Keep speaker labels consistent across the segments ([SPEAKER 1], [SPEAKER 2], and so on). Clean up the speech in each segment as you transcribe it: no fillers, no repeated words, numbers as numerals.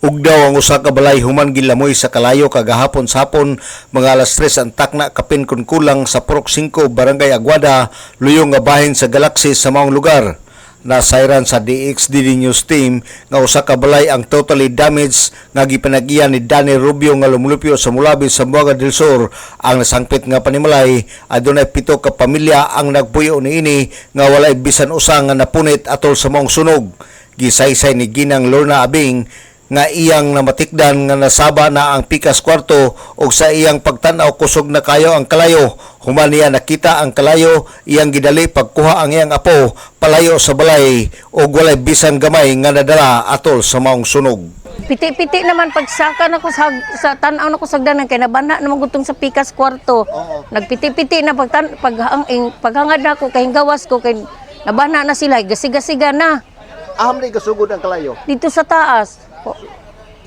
[SPEAKER 1] Ug daw ang usa ka balay human gilamoy sa kalayo kagahapon sa hapon mga alas 3 ang takna kapin kun kulang sa Purok 5 Barangay Aguada, luyong nga bahin sa Galaxy sa maong lugar. Nasayran sa DXDD News Team nga usa ka balay ang totally damaged nga gipanagiyan ni Danny Rubio nga lumulupyo sa Mulabi sa Buanga del Sur. Ang nasangpit nga panimalay adunay 7 ka pamilya ang nagpuyo niini nga walay bisan usa nga napunit atol sa maong sunog. Gisaysay ni Ginang Lorna Abing nga iyang namatikdan nga nasaba na ang pikas kwarto ug sa iyang pagtan-aw kusog na kayo ang kalayo. Human niya nakita ang kalayo, iyang gidali pagkuha ang iyang apo palayo sa balay ug walay bisan gamay nga nadala atol sa maong sunog.
[SPEAKER 2] Piti-piti naman pagsaka nako sa tan-aw nako sagdanan kay nabana naman gutong sa pikas kwarto. Nagpiti-piti na paghangad na ako kay gawas ko kay nabana na sila, gasiga-siga na.
[SPEAKER 1] Aham ni gasugod ang kalayo.
[SPEAKER 2] Dito sa taas.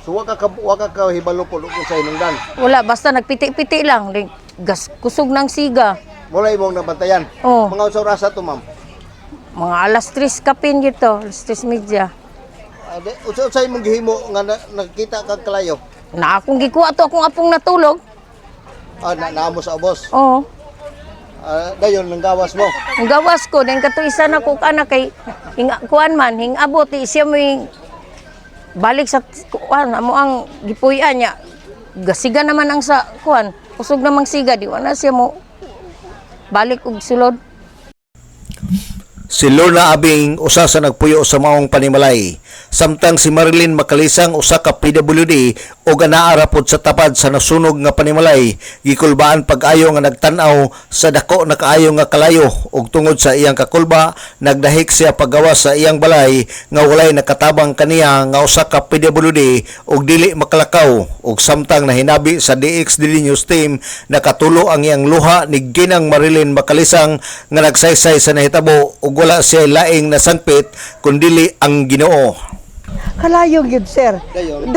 [SPEAKER 1] So waka ka hibalo po kung sa inungdan.
[SPEAKER 2] Wala, basta nagpiti-piti lang. Kusog ng siga.
[SPEAKER 1] Wala imong nabantayan.
[SPEAKER 2] Oh.
[SPEAKER 1] Mga unsa oras to, ma'am?
[SPEAKER 2] Mga alas 3 kapin dito, alas 3:30.
[SPEAKER 1] Unsa imong gihimo nga nakita kag kalayo?
[SPEAKER 2] Na akong gikuha to akong apong natulog.
[SPEAKER 1] Naamo sa ubos.
[SPEAKER 2] Oo.
[SPEAKER 1] Dayon nang gawas mo.
[SPEAKER 2] Ang gawas ko, din katuisan ako kana kay kuan man, hingabot siya mo balik sa kuan amo ang gipuy-an niya. Gasiga naman ang sa kuan, kusog namang siga di wala siya mo balik og sulod. Si Lorna Abing usa sa nagpuyo sa maong panimalay. Samtang si Marilyn Makalisang usa ka PWD o ganaarapod sa tapad sa nasunog nga panimalay, gikulbaan pag-ayo nga nagtan-aw sa dako na kaayo nga kalayo ug tungod sa iyang kakulba nagdahik siya paggawas sa iyang balay nga walay nakatabang kaniya nga usa ka PWD ug dili makalakaw ug samtang nahinabi sa DXDD News Team nakatulo ang iyang luha ni Ginang Marilyn Makalisang nga nagsaysay sa nahitabo ug wala siya laing nasangpit kundili ang Ginoo.
[SPEAKER 3] Kalayo gyud sir.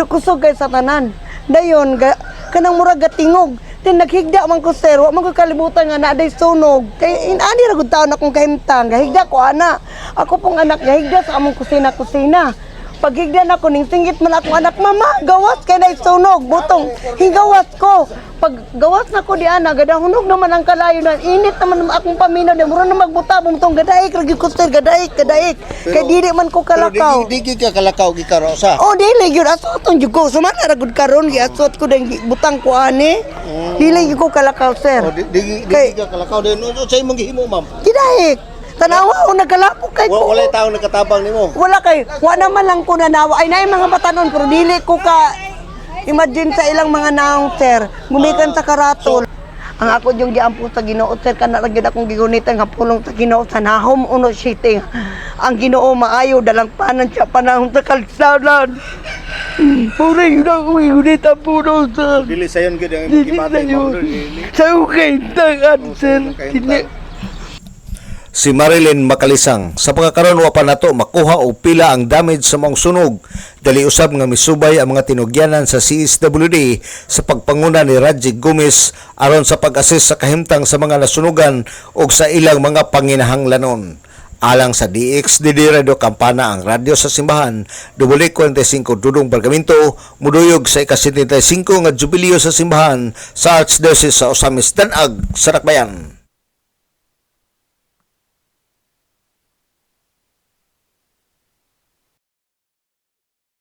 [SPEAKER 3] Kusog kay sa tanan. Dayon kanang murag gatingog. Then naghigda man ko sir, wa man ko kalibutan nga naaday sunog. Kay inani ra gud taon akong kahimtang, gahigda ko ana. Ako pong anak gahigda sa among kusina. Paghigda na ko ning singgit man akong anak, mama, gawas kay nay sunog, butong higawas ko. Pag gawas na ko di ana, gadahunog naman ang kalayo na init naman akong paminaw, di mura na magbuta bumtong gadaik ra gyud ko sir, gadaik. Kay dili man ko kalakaw.
[SPEAKER 1] Pero di ka kalakaw gikaro sa.
[SPEAKER 3] Oh, dili gyud asoton jud ko. Sumana ra gud karon giasot ko dang butang ko ani. Dili gyud ko kalakaw sir.
[SPEAKER 1] Di ka kalakaw din. Sa imong gihimo, ma'am?
[SPEAKER 3] Gidaik. Tanawa o nagalapok kay ko.
[SPEAKER 1] Wala tawo nakatabang nimo.
[SPEAKER 3] Wala kay. Wa naman lang ko nanawa. Ay naay mga batanon pero dili ko ka imagine sa ilang mga naong sir. Gumikan sa karatol. Ang ako yung giampo sa Ginoo sir kana ra gyud akong gigunitan nga pulong sa Ginoo sa Nahum 1:7. Ang Ginoo maayo dalang panan siya panahon sa kalsadan. Pura yun ako gigunitan po no sir.
[SPEAKER 1] Dili sayon gyud ang gimatay mo.
[SPEAKER 3] Sa ukay tangan sir.
[SPEAKER 1] Si Marilyn Makalisang sa pagkakaroon wa pa nato makuha o pila ang damage sa maong sunog. Dali usab nga misubay ang mga tinugyanan sa CSWD sa pagpanguna ni Raji Gomez aron sa pag-assist sa kahimtang sa mga nasunugan o sa ilang mga panginahanglanon. Alang sa DXDD Radio Kampana ang radyo sa simbahan, W45 Dudong Bargamento, muduyog sa ika-75 nga jubileo sa simbahan sa Archdiocese sa Osamis Danag, Sarakbayan.